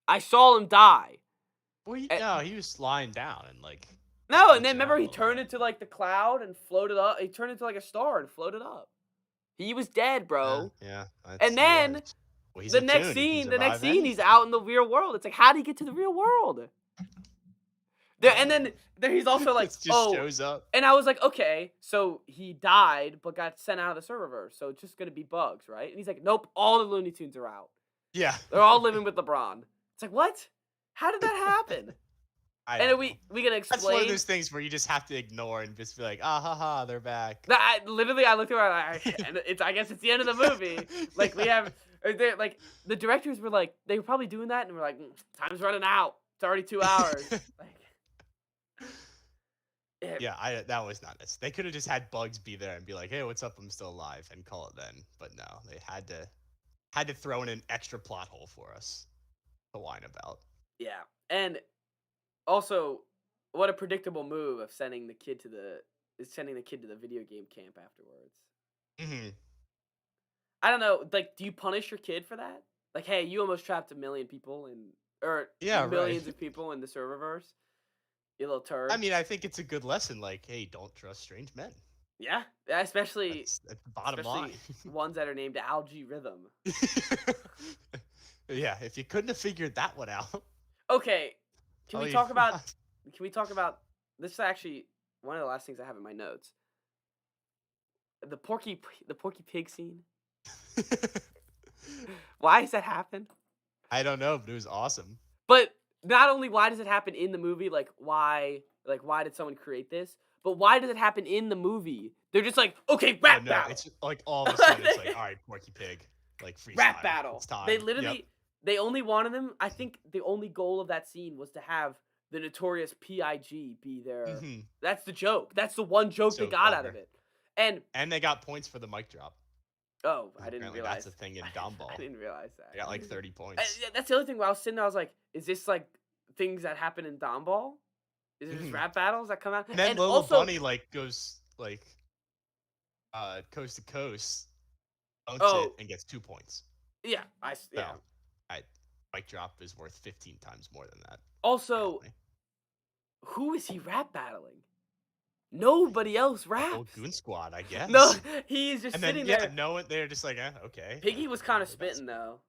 I saw him die. Well, Eh, no, he was lying down and No, and Good then remember job, he turned LeBron. into like the cloud and floated up. He turned into like a star and floated up. He was dead, Yeah, bro. yeah, And he was. then Well, he's a tune. He can the next survive scene, he's anything. out in the real world. It's like, how did he get to the real world? There, and then there he's also like, It just oh, shows up. and I was like, okay, so he died but got sent out of the serververse, so it's just gonna be bugs, right? And he's like, nope, all the Looney Tunes are out. Yeah. They're all living with LeBron. It's like, what? How did that happen? I And don't then know. we gonna That's one of explain. those things where you just have to ignore and just be like, ah ha ha, they're back. Literally, I looked around, and it's. I guess it's the end of the movie. Like we have, like the directors were like, they were probably doing that, and we're like, time's running out. It's already 2 hours. Like, Yeah, that was not this. They could have just had Bugs be there and be like, "Hey, what's up? I'm still alive," and call it then. But no, they had to throw in an extra plot hole for us to whine about. yeah, and also, what a predictable move of sending the kid to the video game camp afterwards. Hmm. I don't know. Like, do you punish your kid for that? Like, hey, you almost trapped a million people or Yeah, right. millions of people in the serververse. You little turd. I mean, I think it's a good lesson. Like, hey, don't trust strange men. Yeah, especially That's the bottom line. ones that are named Algae Rhythm. Yeah, if you couldn't have figured that one out, Okay, can oh, we you- talk about? Can we talk about? This is actually one of the last things I have in my notes. The Porky Pig scene. Why does that happen? I don't know, but it was awesome. But not only why does it happen in the movie, like why did someone create this? But why does it happen in the movie? They're just like, okay, Oh, rap no, battle. it's like all of a sudden it's like, all right, Porky Pig, like freestyle. Rap battle. It's time. They Yep. literally they only wanted them. I think the only goal of that scene was to have the Notorious P.I.G. be there. Mhm. That's the joke. That's the one joke So they got out of clever. it. And they got points for the mic drop. oh, I 'Cause didn't apparently realize that's a thing in Gumball. I didn't realize that. They got like 30 points. Yeah, that's the other thing. While I was sitting there, I was like, "Is this like things that happen in Domball? Is there just Mhm. rap battles that come out?" And then And Little also, Bunny like goes like coast to coast, dunks oh it, and gets 2 points. yeah, So yeah. I mic drop is worth 15 times more than that. Also, Apparently. who is he rap battling? Nobody else The whole raps. Goon Squad, I guess. No, he's just And then sitting yeah, there. no one. They're just like, okay. Piggy was kind of That's- spitting though.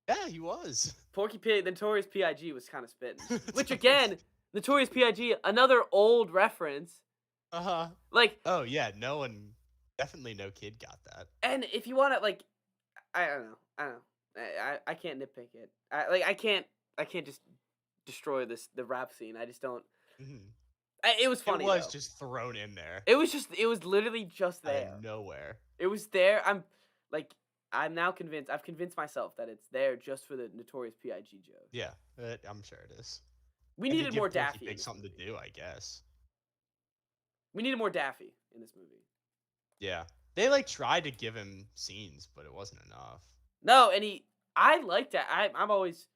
Yeah, he was. Porky Pig, the Notorious P.I.G. was kind of spitting. Which again, Notorious P.I.G. another old reference. Uh huh. Like, Oh yeah, no one. Definitely no kid got that. and if you want to, like, I don't know. I can't nitpick it. I can't just destroy the rap scene. I just don't. Mhm. It was funny. It was Though. just thrown in there It was literally just out there. of nowhere. It was there. I'm now convinced. I've convinced myself that it's there just for the Notorious P.I.G. joke. Yeah, I'm sure it is. We And to needed give more Porky Daffy. in Pig this something to movie. do, I guess. We needed more Daffy in this movie. Yeah, they like tried to give him scenes, but it wasn't enough. No, and I like that. I always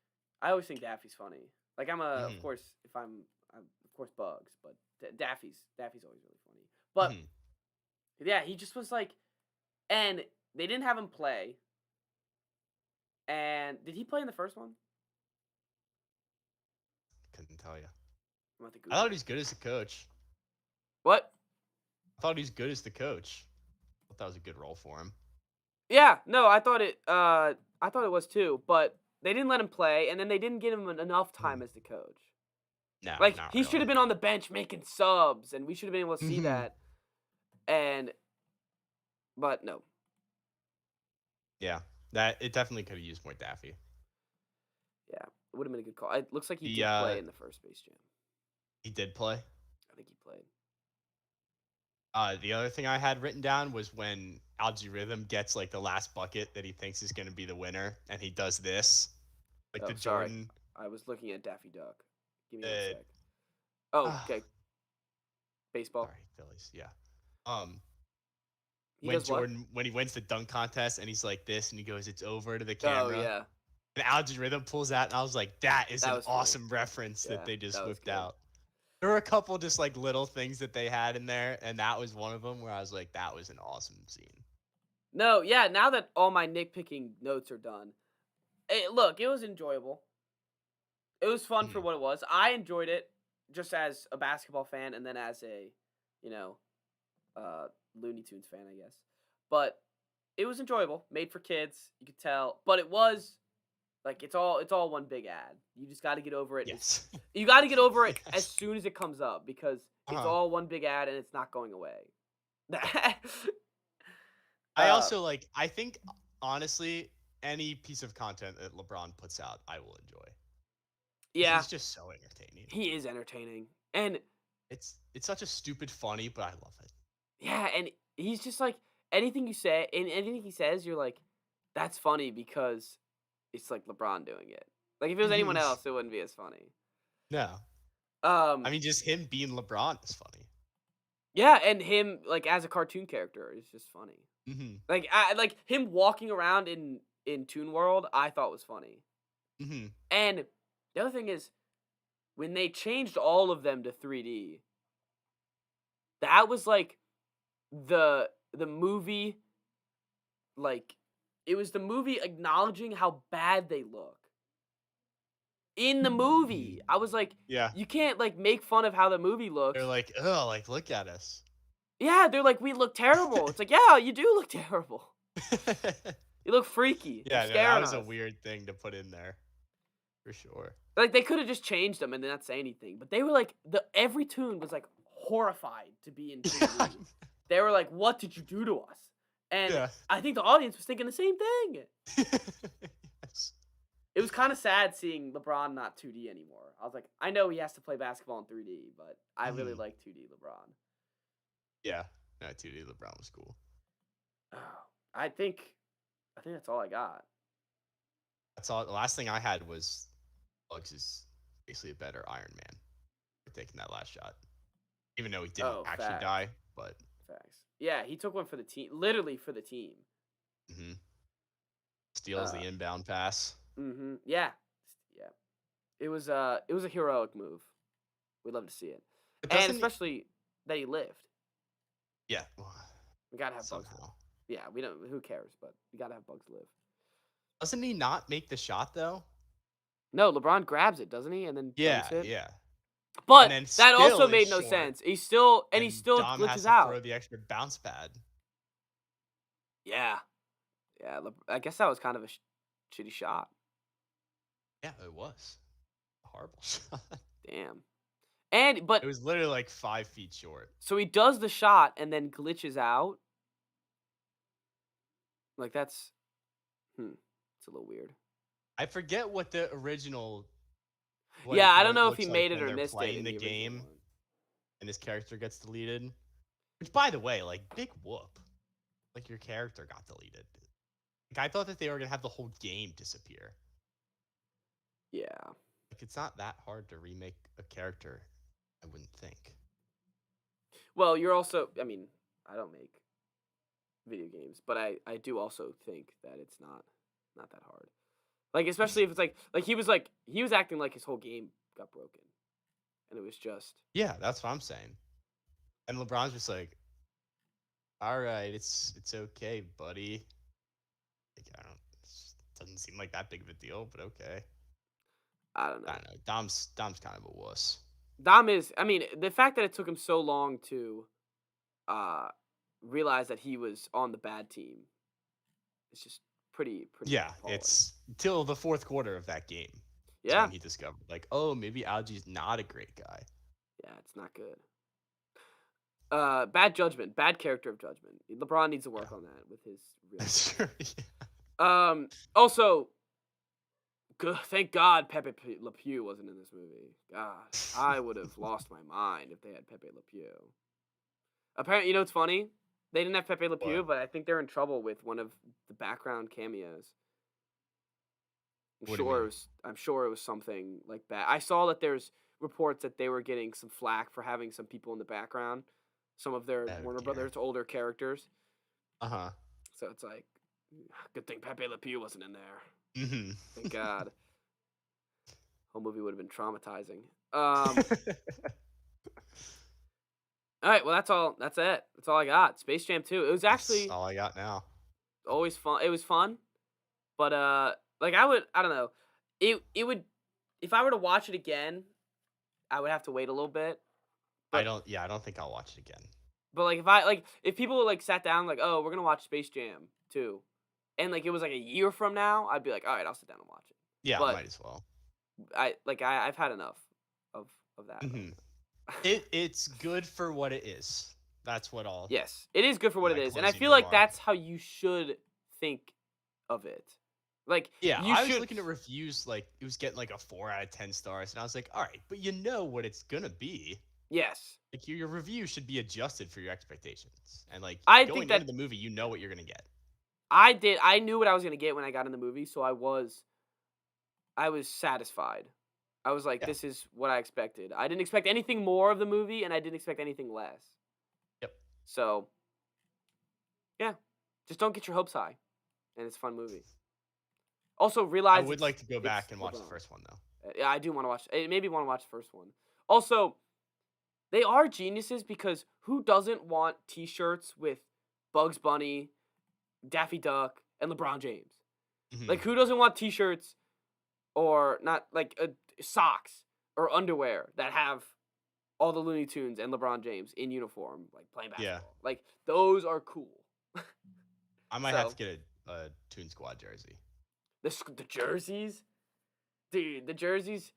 think Daffy's funny. Like of Mhm. course, if I'm of course Bugs, but Daffy's always really funny. But Mhm. yeah, he just was like, and they didn't have him play. And did he play in the first one? Couldn't tell you. I'm about to I Google thought it. he was good as a coach. What? I thought he was good as the coach. I thought that was a good role for him. Yeah, no, I thought it was too, but they didn't let him play, and then they didn't give him enough time as the coach. No, Like not he should really. have been on the bench making subs, and we should have been able to see Mhm. that. But no. Yeah, that it definitely could have used more Daffy. Yeah, it would have been a good call. It looks like he The, did play in the first Space Jam. He did play. I think he played. The other thing I had written down was when Algae Rhythm gets like the last bucket that he thinks is going to be the winner, and he does this, like Oh, the sorry. Jordan. I was looking at Daffy Duck. Give me Uh, one sec. Oh, ah. okay. Baseball. Sorry, Phillies. Yeah. He When does what? Jordan when he wins the dunk contest and he's like this and he goes, it's over to the camera. Oh yeah. And Algae Rhythm pulls out, and I was like, that is That an was funny. awesome reference Yeah, that they just that was whipped good. out. There were a couple just like little things that they had in there, and that was one of them where I was like, that was an awesome scene. No, yeah. Now that all my nitpicking notes are done, look, it was enjoyable. It was fun for what it was. I enjoyed it. just as a basketball fan, and then as a, you know, Looney Tunes fan, I guess. But it was enjoyable, made for kids. You could tell, but it was like it's all one big ad. You just got to get over it. Yes. You got to get over it as Yes. soon as it comes up because it's Uh-huh. all one big ad and it's not going away. I uh, also like. I think honestly, any piece of content that LeBron puts out, I will enjoy. yeah, He's just so entertaining. he is entertaining, and It's such a stupid funny, but I love it. yeah, and he's just like anything you say, and anything he says, you're like, that's funny because it's like LeBron doing it. Like if it was anyone Mhm. else, it wouldn't be as funny. No, I Um, mean just him being LeBron is funny. yeah, and him like as a cartoon character is just funny. Hmm. Like him walking around in Toon World, I thought was funny. Hmm. And the other thing is when they changed all of them to 3D, that was like the movie like it was the movie acknowledging how bad they look. In the movie, I was like, Yeah, you can't like make fun of how the movie they're looks. like, oh, like look at us. Yeah, they're like, we look terrible. It's like, yeah, you do look terrible. You look freaky. You're Yeah, no, that scaring was a us. weird thing to put in there for sure. Like they could have just changed them and not say anything, but they were like every tune was like horrified to be in 3D. They were like, "What did you do to us?" And Yeah. I think the audience was thinking the same thing. Yes. It was kind of sad seeing LeBron not 2D anymore. I was like, I know he has to play basketball in 3D, but I really Mhm. like 2D LeBron. Yeah. No, 2D LeBron was cool. Oh, I think that's all I got. That's all. The last thing I had was Bugs is basically a better Iron Man for taking that last shot, even though he didn't Oh, actually facts. die. But Facts. Yeah, he took one for the team, literally for the team. mhm. Steals the inbound pass. Yeah. Yeah. It was a heroic move. We'd love to see it. But And doesn't he? especially that he lived. Yeah. We gotta have Bugs live. Somehow. Yeah, we don't. Who cares? But we gotta have Bugs live. Doesn't he not make the shot though? No, LeBron grabs it, doesn't he? And then Yeah. dunks it. Yeah. And But then that still also is made no short, sense. He and still Dom has glitches to throw out. the extra bounce pad. Yeah, yeah. I guess that was kind of a shitty shot. Yeah, it was a horrible shot. Damn. And but It was literally like 5 feet short. so he does the shot and then glitches out. Like that's it's a little weird. I forget what the original. Yeah, I What don't it know if he looks like made it when or they're missed it playing in the the original game one. and his character gets deleted. Which, by the way, like big whoop, like your character got deleted. Like I thought that they were gonna have the whole game disappear. Yeah. Like it's not that hard to remake a character, I wouldn't think. Well, you're also. I mean, I don't make video games, but I do also think that it's not that hard. Like especially if it's like he was acting like his whole game got broken, and it was just Yeah, that's what I'm saying. And LeBron's just like, all right, it's okay, buddy. Like I don't. It doesn't seem like that big of a deal, but okay. I don't know. I don't know. Dom's kind of a wuss. Dom is. I mean, the fact that it took him so long to uh realize that he was on the bad team is just pretty Yeah, appalling. it's till the fourth quarter of that game. That's Yeah. when he discovered, like, oh, maybe Algie's not a great guy. Yeah, it's not good. Bad judgment, bad character of judgment. LeBron needs to work Yeah. on that with his real That's life. true. Yeah. Also, thank God Pepe Le Pew wasn't in this movie. God, I would have lost my mind if they had Pepe Le Pew. Apparently, you know what's funny? They didn't have Pepe Le Pew, What? but I think they're in trouble with one of the background cameos. What do you mean? I'm sure it was something like that. I saw that there's reports that they were getting some flack for having some people in the background, some of their I don't Warner care. Brothers older characters. Uh-huh. So it's like, good thing Pepe Le Pew wasn't in there. Mm-hmm. Thank God. Whole movie would have been traumatizing. All right, well that's it. That's all I got. Space Jam 2. It was That's actually all I got now. always fun. It was fun, but like I don't know. It would if I were to watch it again, I would have to wait a little bit. I But don't. Yeah, I don't think I'll watch it again. but if people like sat down like, oh, we're gonna watch Space Jam 2, and like it was like a year from now, I'd be like, all right, I'll sit down and watch it. Yeah, But might as well. I've had enough of that. Hmm. It's good for what it is. That's what all Yes, it is good for what it my is, and I closing feel like remark. that's how you should think of it. Like Yeah, you I was should. looking at reviews like it was getting like a 4 out of 10 stars, and I was like, all right, but you know what it's gonna be. Yes, Like your review should be adjusted for your expectations, and like I think going that into the movie, you know what you're gonna get. I did. I knew what I was gonna get when I got in the movie, so I was satisfied. I was like, Yeah. this is what I expected. I didn't expect anything more of the movie, and I didn't expect anything less. Yep. So, yeah, just don't get your hopes high, and it's a fun movie. Also, I realize would like to go it's back and watch the LeBron. first one though. Yeah, I do want to watch. Maybe want to watch the first one. Also, they are geniuses because who doesn't want T-shirts with Bugs Bunny, Daffy Duck, and LeBron James? Mhm. Like, who doesn't want T-shirts or not like socks or underwear that have all the Looney Tunes and LeBron James in uniform, like playing Yeah. basketball? Like, those are cool. I might have So- to get a Toon Squad jersey. The jerseys, dude, the jerseys,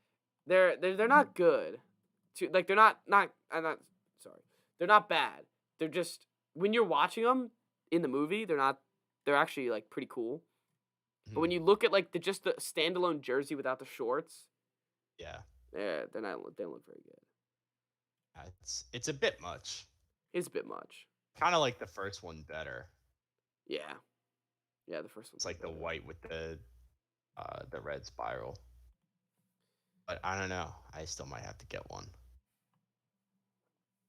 they're not good. Like they're not I'm not sorry. They're not bad. They're just when you're watching them in the movie, they're actually like pretty cool. But when Mhm. you look at like the standalone jersey without the shorts, Yeah, they don't look very good. it's a bit much. It's a bit much. Kind of like the first one better. Yeah. Yeah, the first one's It's like the better. white with the red spiral. But I don't know. I still might have to get one.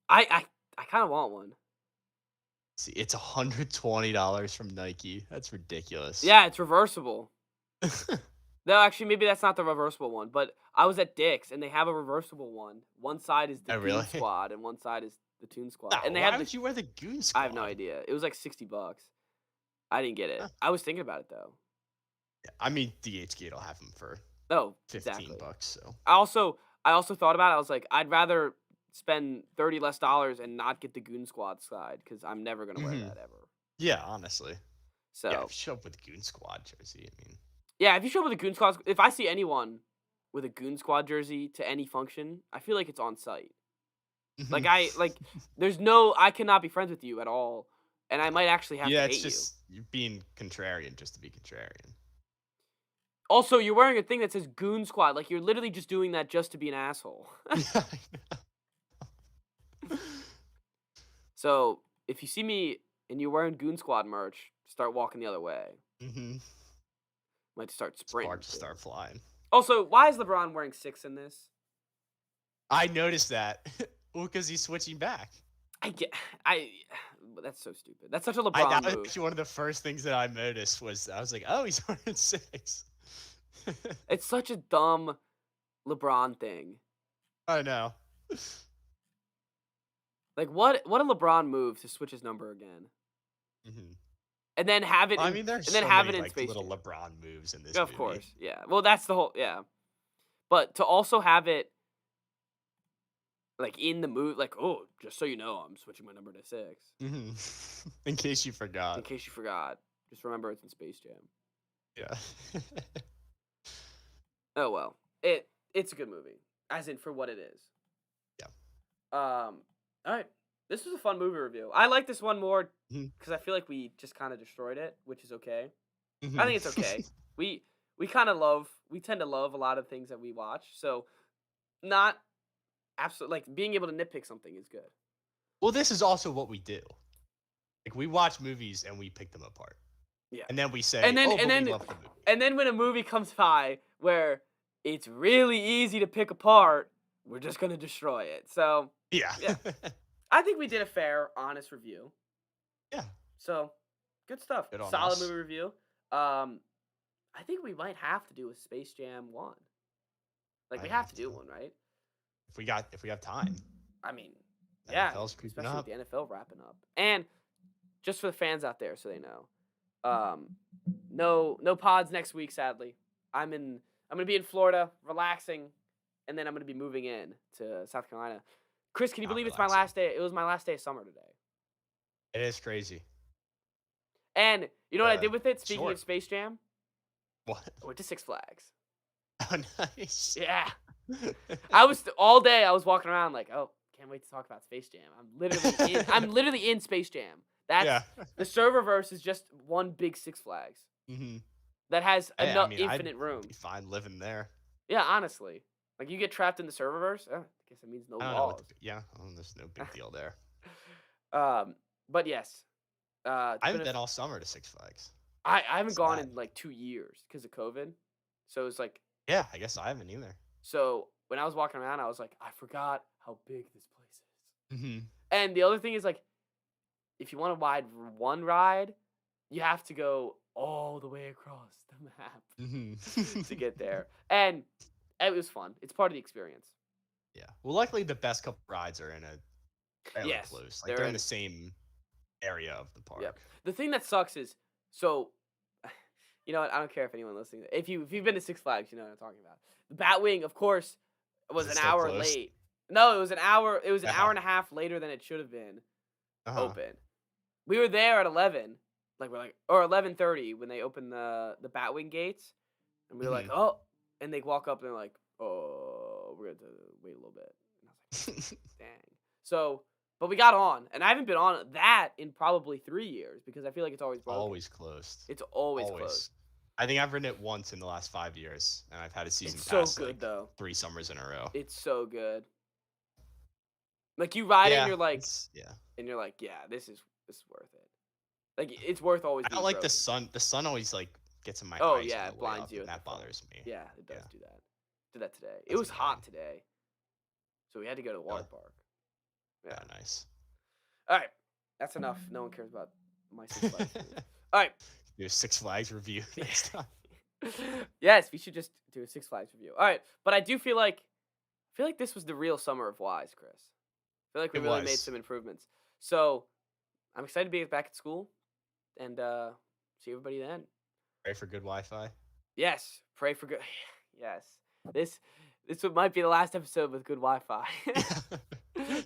I kind of want one. See, it's $120 from Nike. That's ridiculous. Yeah, it's reversible. No, actually, maybe that's not the reversible one. But I was at Dick's and they have a reversible one. One side is the Oh, Goon really? Squad and one side is the Toon Squad. Nah, And they why have would you wear the Goon Squad? I have no idea. It was like $60. I didn't get it. Huh. I was thinking about it though. I mean, DHgate will have them for Oh, 15 exactly. bucks. So I also thought about it. I was like, I'd rather spend $30 less and not get the Goon Squad side because I'm never gonna wear Mhm. that ever. yeah, honestly, So yeah, if you show up with Goon Squad jersey, I mean, yeah, if you show up with a Goon Squad, if I see anyone with a Goon Squad jersey to any function, I feel like it's on site. Like I cannot be friends with you at all, and I might actually have yeah, to it's hate just you're being contrarian just to be contrarian. you. Also, you're wearing a thing that says Goon Squad, like you're literally just doing that just to be an asshole. So if you see me and you're wearing Goon Squad merch, start walking the other way. Mm-hmm. Might start sprinting. Sparks too. start flying. Also, why is LeBron wearing 6 in this? I noticed that. Well, because he's switching back. That's so stupid. That's such a That LeBron was move. actually one of the first things that I noticed was I was like, oh, he's wearing 6. It's such a dumb LeBron thing. I know. Like what a LeBron move to switch his number again. Mm-hmm. And then have it I in, mean, there's and then so have many it in like Space little Jam. LeBron moves in this Of movie. course. Yeah. Well, that's the whole But to also have it like in the movie, like, oh, just so you know, I'm switching my number to 6. Mm-hmm. In case you In forgot. case you forgot. Just remember it's in Space Jam. Yeah. Oh well. It's a good movie. As in for what it is. Yeah. Alright. This was a fun movie review. I like this one more Mhm. because I feel like we just kind of destroyed it, which is okay. Mhm. I think it's okay. we tend to love a lot of things that we watch, so not absolutely like being able to nitpick something is good. Well, this is also what we do. Like we watch movies and we pick them apart. Yeah. And then we say, And then- oh, and but then- we love the movie. And then when a movie comes by where it's really easy to pick apart, we're just gonna destroy it. So Yeah. Yeah. I think we did a fair, honest review. Yeah. So good stuff. Good on Solid us. movie review. I think we might have to do a Space Jam 1. Like we Might have have to do to. one, right? if we have time. I mean, yeah, NFL's creeping especially up. with the NFL wrapping up. And just for the fans out there, so they know, no pods next week. Sadly, I'm gonna be in Florida, relaxing, and then I'm gonna be moving in to South Carolina. Chris, can you Not believe it's my relaxing. last day? It was my last day of summer today. It is crazy. And you know what I did with it? Speaking of Short. Space Jam, What? I went to Six Flags. Oh, nice. Yeah. I was all day. I was walking around like, oh, can't wait to talk about Space Jam. I'm literally in Space Jam. That's Yeah. the serververse is just one big Six Flags Mhm. that has Hey, I enough mean, I'd infinite room. be fine living there. Yeah, honestly, like you get trapped in the serververse. I guess it means no I don't know what laws. yeah, there's no big deal there. But yes, it's I been haven't been all summer to Six Flags. I haven't gone Sad. in like 2 years because of COVID. So it's like Yeah, I guess I haven't either. so when I was walking around, I was like, I forgot how big this place is. Mhm. And the other thing is like, if you want to ride one ride, you have to go all the way across the map to Mhm. get there. And it was fun. It's part of the experience. Yeah. Well, luckily the best couple rides are in a fairly Yes, close. Like they're they're in in. the same area of the Yep. park. The thing that sucks is so. You know what? I don't care if anyone listening. If you've been to Six Flags, you know what I'm talking about. The Batwing, of course, Is was it an still hour closed? late. No, it was an hour. It was an hour Uh-huh. and a half later than it should have been Uh-huh. open. We were there at 11, like we're like or 11:30 when they opened the Batwing gates, and we were like, Mhm. oh, and they walk up and they're like, oh, we're gonna have to wait a little bit. And I was like, dang. So, but we got on, and I haven't been on that in probably 3 years because I feel like it's always broken. Always closed. It's always closed. Always. I think I've ridden it once in the last 5 years, and I've had a season It's so pass good like though. 3 summers in a row. It's so good. Like you ride it Yeah, and you're like, yeah, this is worth it. Like it's worth always I being don't like the broken. sun. The sun always like gets in my Oh eyes yeah, on it the way blinds up, you and at the that front. bothers me. Yeah, it does Yeah, do that. Did that today. It that's was annoying. hot today, so we had to go to the water park. Yeah. Yeah, nice. All right, that's enough. No one cares about my Six Flags experience. All right. Do a Six Flags review next time. Yes, we should just do a Six Flags review. All right, but I do feel like this was the real summer of Wise, Chris. I feel like we It really made was. some improvements. So I'm excited to be back at school and see everybody then. Pray for good Wi-Fi. Yes, pray for good. Yes, this might be the last episode with good Wi-Fi.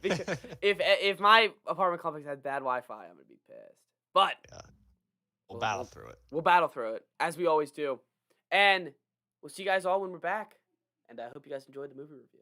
Because if my apartment complex had bad Wi-Fi, I'm gonna be pissed. But Yeah, we'll battle through it. we'll battle through it as we always do, and we'll see you guys all when we're back. And I hope you guys enjoyed the movie review.